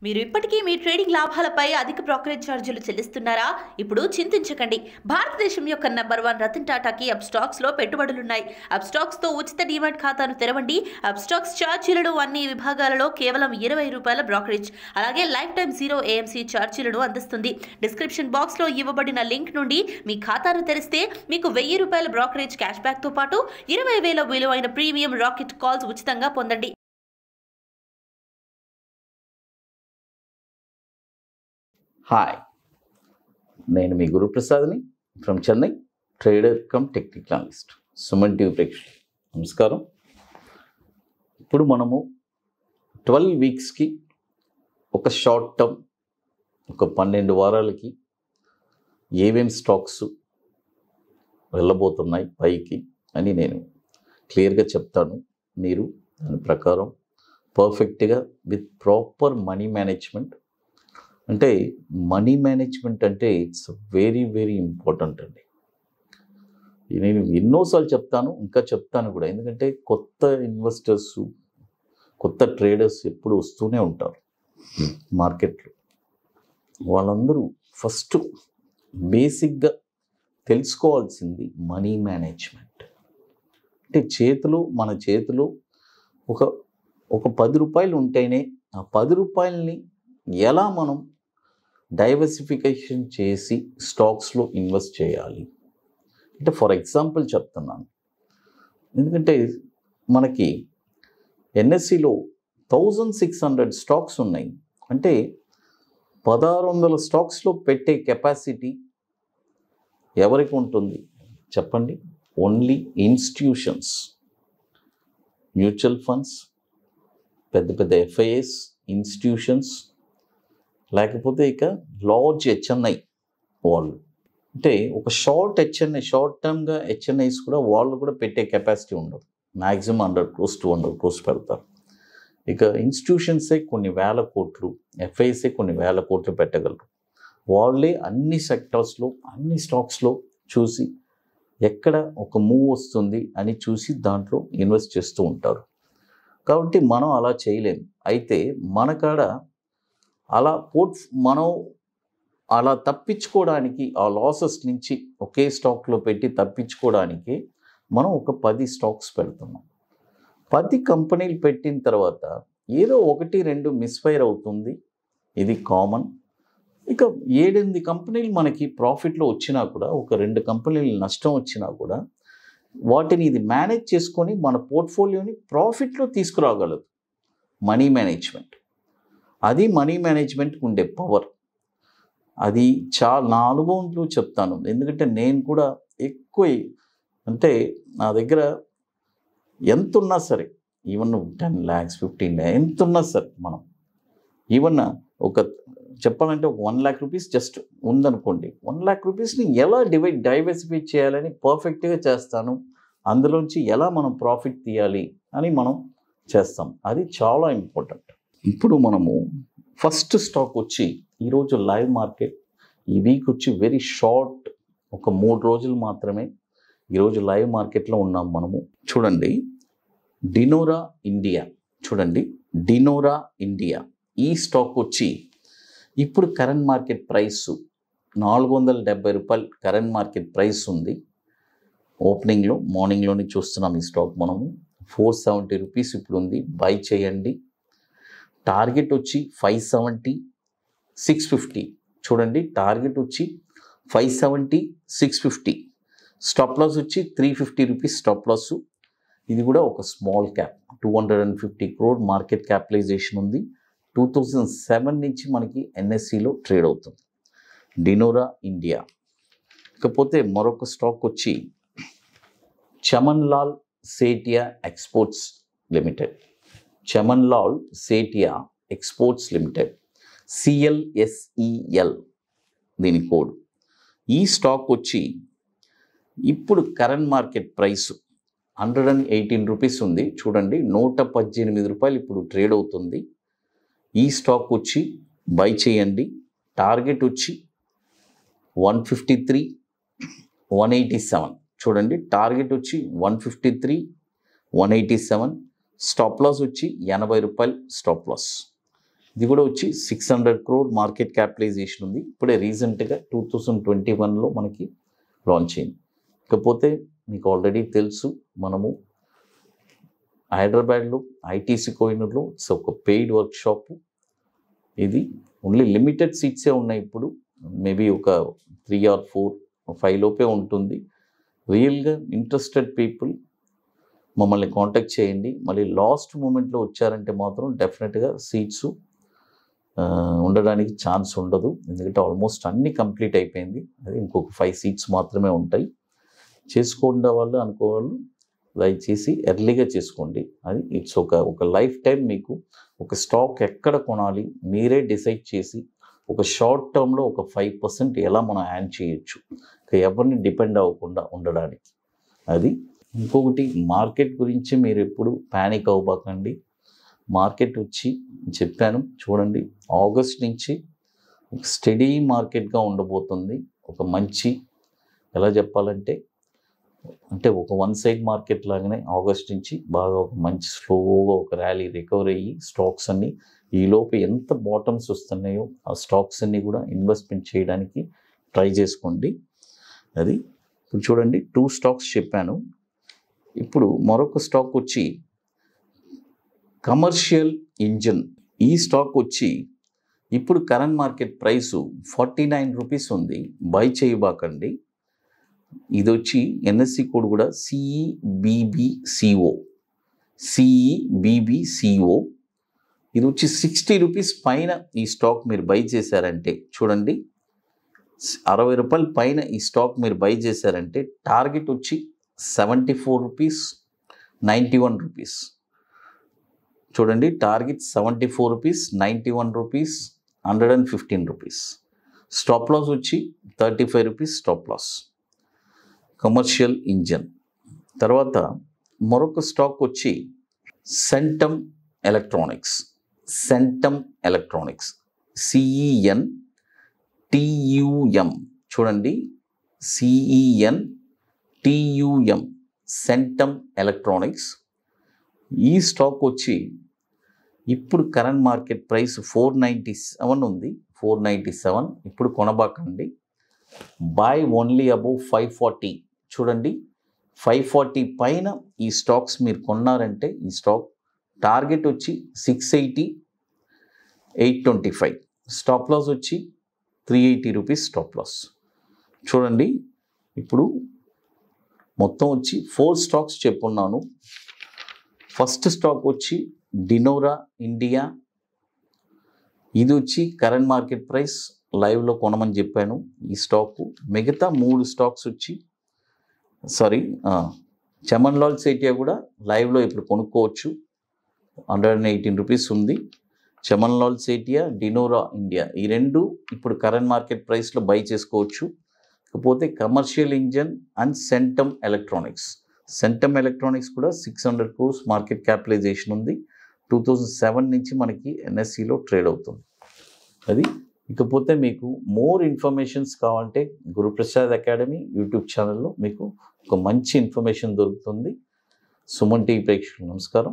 మీరు ఇప్పటికీ మీ ట్రేడింగ్ లాభాలపై అధిక బ్రోకరేజ్ ఛార్జీలు చెల్లిస్తున్నారా? ఇప్పుడు చింతించకండి. భారతదేశం యొక్క నంబర్ 1 రతన్ టాటాకి అప్స్టాక్స్ లో పెట్టుబడులున్నాయి. అప్స్టాక్స్ తో ఉచిత డీమాట్ ఖాతాను తెరవండి. అప్స్టాక్స్ ఛార్జీలను అన్ని విభాగాలలో కేవలం ₹20 బ్రోకరేజ్, అలాగే లైఫ్ టైం 0 AMC ఛార్జీలను అందిస్తుంది. డిస్క్రిప్షన్ బాక్స్ లో ఇవ్వబడిన లింక్ నుండి మీ ఖాతాను తెరిస్తే మీకు ₹1000 బ్రోకరేజ్ క్యాష్ బ్యాక్ తో పాటు 20,000 విలువైన ప్రీమియం రాకెట్ కాల్స్ ఉచితంగా పొందండి. హాయ్, నేను మీ గురు ప్రసాద్ని from Chennai, trader cum technical analyst. Suman TV ప్రేక్షకులు నమస్కారం. ఇప్పుడు మనము 12 వీక్స్కి ఒక షార్ట్ టర్మ్, ఒక 12 వారాలకి ఏమేం స్టాక్స్ వెళ్ళబోతున్నాయి పైకి అని నేను క్లియర్గా చెప్తాను. మీరు దాని ప్రకారం పర్ఫెక్ట్గా విత్ ప్రాపర్ మనీ మేనేజ్మెంట్, అంటే మనీ మేనేజ్మెంట్ అంటే ఇట్స్ వెరీ వెరీ ఇంపార్టెంట్ అండి. నేను ఎన్నోసార్లు చెప్తాను, ఇంకా చెప్తాను కూడా. ఎందుకంటే కొత్త ఇన్వెస్టర్స్, కొత్త ట్రేడర్స్ ఎప్పుడు వస్తూనే ఉంటారు మార్కెట్లో. వాళ్ళందరూ ఫస్ట్ బేసిక్గా తెలుసుకోవాల్సింది మనీ మేనేజ్మెంట్. అంటే మన చేతిలో ఒక 10 రూపాయలు ఉంటేనే ఆ 10 రూపాయలని ఎలా మనం డైవర్సిఫికేషన్ చేసి స్టాక్స్లో ఇన్వెస్ట్ చేయాలి. అంటే ఫర్ ఎగ్జాంపుల్ చెప్తున్నాను, ఎందుకంటే మనకి ఎన్ఎస్సిలో 1600 స్టాక్స్ ఉన్నాయి. అంటే 1600 స్టాక్స్లో పెట్టే కెపాసిటీ ఎవరికి ఉంటుంది చెప్పండి? ఓన్లీ ఇన్స్టిట్యూషన్స్, మ్యూచువల్ ఫండ్స్, పెద్ద పెద్ద ఎఫ్ఐఎస్ ఇన్స్టిట్యూషన్స్, లేకపోతే ఇక లార్జ్ హెచ్ఎన్ఐ వాళ్ళు. అంటే ఒక షార్ట్ టర్మ్గా హెచ్ఎన్ఐస్ కూడా వాళ్ళు కూడా పెట్టే కెపాసిటీ ఉండదు. మ్యాక్సిమం 100 crores 200 crores పెడతారు. ఇక ఇన్స్టిట్యూషన్సే కొన్ని వేల కోట్లు, ఎఫ్ఐఎస్ఏ కొన్ని వేల కోట్లు పెట్టగలరు. వాళ్ళే అన్ని సెక్టార్స్లో, అన్ని స్టాక్స్లో చూసి ఎక్కడ ఒక మూవ్ వస్తుంది అని చూసి దాంట్లో ఇన్వెస్ట్ చేస్తూ ఉంటారు. కాబట్టి మనం అలా చేయలేము. అయితే మన కాడ మనం అలా తప్పించుకోవడానికి, ఆ లాసెస్ నుంచి ఒకే స్టాక్లో పెట్టి తప్పించుకోవడానికి మనం ఒక 10 స్టాక్స్ పెడుతున్నాం. 10 కంపెనీలు పెట్టిన తర్వాత ఏదో 1-2 మిస్ఫైర్ అవుతుంది, ఇది కామన్. ఇక 7-8 కంపెనీలు మనకి ప్రాఫిట్లో వచ్చినా కూడా, ఒక 2 కంపెనీలు నష్టం వచ్చినా కూడా వాటిని ఇది మేనేజ్ చేసుకొని మన పోర్ట్ఫోలియోని ప్రాఫిట్లో తీసుకురాగలదు మనీ మేనేజ్మెంట్. అది మనీ మేనేజ్మెంట్కి ఉండే పవర్. అది నా అనుభవంలో చెప్తాను. ఎందుకంటే నేను కూడా ఎక్కువ, అంటే నా దగ్గర ఎంత ఉన్నా సరే, ఈవెన్ 10 lakhs 15 lakhs ఎంత ఉన్నా సరే, మనం ఈవెన్ ఒక చెప్పాలంటే ఒక 1 lakh rupees జస్ట్ ఉందనుకోండి, 1 lakh rupeesని ఎలా డైవర్సిఫై చేయాలని పర్ఫెక్ట్గా చేస్తాను. అందులోంచి ఎలా మనం ప్రాఫిట్ తీయాలి అని మనం చేస్తాం. అది చాలా ఇంపార్టెంట్. ఇప్పుడు మనము ఫస్ట్ స్టాక్ వచ్చి, ఈరోజు లైవ్ మార్కెట్ ఈ వీక్ వచ్చి వెరీ షార్ట్, ఒక 3 రోజులు మాత్రమే ఈరోజు లైవ్ మార్కెట్లో ఉన్నాం మనము. చూడండి, డినోరా ఇండియా. చూడండి, డినోరా ఇండియా ఈ స్టాక్ వచ్చి ఇప్పుడు current market price ₹470 current market price ఉంది. ఓపెనింగ్లో, మార్నింగ్లోనే చూస్తున్నాం ఈ స్టాక్ మనము. ₹470 ఇప్పుడు ఉంది. బై చేయండి. టార్గెట్ వచ్చి 570, 650. చూడండి, టార్గెట్ వచ్చి 570, 650. స్టాప్ లాస్ వచ్చి ₹350 స్టాప్ లాస్. ఇది కూడా ఒక small cap, 250 crore market capitalisation ఉంది. 2007 నుంచి మనకి ఎన్ఎస్సిలో ట్రేడ్ అవుతుంది డినోరా ఇండియా. ఇకపోతే మరొక స్టాక్ వచ్చి Chamanlal Setia exports limited. Chamanlal Setia exports limited, CLSEL దీని కోడ్. ఈ స్టాక్ వచ్చి ఇప్పుడు కరెంట్ మార్కెట్ ప్రైస్ ₹118 ఉంది. చూడండి, ₹118 ఇప్పుడు ట్రేడ్ అవుతుంది. ఈ స్టాక్ వచ్చి బై చేయండి. టార్గెట్ వచ్చి 153, 187. చూడండి, టార్గెట్ వచ్చి 153, 187. స్టాప్ లాస్ వచ్చి ₹80 స్టాప్ లాస్. ఇది కూడా వచ్చి 600 crore మార్కెట్ క్యాపిటలైజేషన్ ఉంది. ఇప్పుడే రీసెంట్గా 2021లో మనకి లాంచ్ అయింది. ఇకపోతే మీకు ఆల్రెడీ తెలుసు, మనము హైదరాబాద్లో ఐటీసీ కోహినూర్లో ఇట్స్ ఒక పెయిడ్ వర్క్షాప్. ఇది ఓన్లీ లిమిటెడ్ సీట్సే ఉన్నాయి. ఇప్పుడు మేబీ ఒక 3 or 4 or 5 లోపే ఉంటుంది. రియల్గా ఇంట్రెస్టెడ్ పీపుల్ మమ్మల్ని కాంటాక్ట్ చేయండి. మళ్ళీ లాస్ట్ మూమెంట్లో వచ్చారంటే మాత్రం డెఫినెట్గా సీట్స్ ఉండడానికి ఛాన్స్ ఉండదు. ఎందుకంటే ఆల్మోస్ట్ అన్నీ కంప్లీట్ అయిపోయింది. అది ఇంకొక 5 సీట్స్ మాత్రమే ఉంటాయి. చేసుకోండి వాళ్ళు అనుకోవాళ్ళు దయచేసి ఎర్లీగా చేసుకోండి. అది ఇట్స్ ఒక లైఫ్ టైం మీకు ఒక స్టాక్ ఎక్కడ కొనాలి మీరే డిసైడ్ చేసి ఒక షార్ట్ టర్మ్లో ఒక 5% ఎలా మనం యాడ్ చేయొచ్చు, ఎవరిని డిపెండ్ అవ్వకుండా ఉండడానికి. అది ఇంకొకటి, మార్కెట్ గురించి మీరు ఎప్పుడు ప్యానిక్ అవ్వబాకండి. మార్కెట్ వచ్చి చెప్పాను చూడండి, ఆగస్ట్ నుంచి స్టడీ మార్కెట్గా ఉండబోతుంది. ఒక మంచి ఎలా చెప్పాలంటే ఒక వన్ సైడ్ మార్కెట్ లాగానే ఆగస్ట్ నుంచి బాగా ఒక మంచి స్లోగా ఒక ర్యాలీ రికవర్ అయ్యి స్టాక్స్ అన్నీ ఈలోపు ఎంత బాటమ్స్ వస్తున్నాయో ఆ స్టాక్స్ అన్నీ కూడా ఇన్వెస్ట్మెంట్ చేయడానికి ట్రై చేసుకోండి. అది ఇప్పుడు చూడండి 2 స్టాక్స్ చెప్పాను. ఇప్పుడు మరొక స్టాక్ వచ్చి కమర్షియల్ ఇంజిన్. ఈ స్టాక్ వచ్చి ఇప్పుడు కరెంట్ మార్కెట్ ప్రైసు 49 రూపీస్ ఉంది. బై చేయబాకండి. ఇది వచ్చి ఎన్ఎస్సి కోడ్ కూడా CEBBCO. ఇది వచ్చి 60 రూపీస్ పైన ఈ స్టాక్ మీరు బై చేశారంటే చూడండి, 60 రూపాయల పైన ఈ స్టాక్ మీరు బై చేశారంటే టార్గెట్ వచ్చి 74 రూపీస్ 91 రూపీస్. చూడండి, target 74 rupees 91 rupees 115 rupees. Stop loss వచ్చి 35 rupees stop loss. Commercial engine. తర్వాత మరొక స్టాక్ వచ్చి సెంటమ్ ఎలక్ట్రానిక్స్. CENTUM. చూడండి, CENTUM సెంటమ్ ఎలక్ట్రానిక్స్. ఈ స్టాక్ వచ్చి ఇప్పుడు కరెంట్ మార్కెట్ ప్రైస్ 497 ఉంది. 497 ఇప్పుడు కొనబాకండి. By only above 540. చూడండి, 540 పైన ఈ స్టాక్స్ మీరు కొన్నారంటే ఈ స్టాక్ టార్గెట్ వచ్చి 680 825. స్టాప్ లాస్ వచ్చి 380 రూపీస్ స్టాప్ లాస్. చూడండి, ఇప్పుడు మొత్తం వచ్చి 4 స్టాక్స్ చెప్పున్నాను. ఫస్ట్ స్టాక్ వచ్చి డినోరా ఇండియా. ఇది వచ్చి కరెంట్ మార్కెట్ ప్రైస్ లైవ్లో కొనమని చెప్పాను ఈ స్టాక్. మిగతా 3 స్టాక్స్ వచ్చి చమన్లాల్ సేటియా కూడా లైవ్లో ఇప్పుడు కొనుక్కోవచ్చు. 118 రూపీస్ ఉంది. చమన్లాల్ సేటియా, డినోరా ఇండియా ఈ 2 ఇప్పుడు కరెంట్ మార్కెట్ ప్రైస్లో బై చేసుకోవచ్చు. ఇకపోతే commercial engine and centum electronics కూడా 600 crores మార్కెట్ క్యాపిటలైజేషన్ ఉంది. 2007 నుంచి మనకి ఎన్ఎస్సిలో ట్రేడ్ అవుతుంది. అది ఇకపోతే మీకు మోర్ ఇన్ఫర్మేషన్స్ కావాలంటే గురుప్రసాద్ అకాడమీ యూట్యూబ్ ఛానల్లో మీకు ఒక మంచి ఇన్ఫర్మేషన్ దొరుకుతుంది. సుమన్ టీవీ ప్రేక్షకులకు నమస్కారం.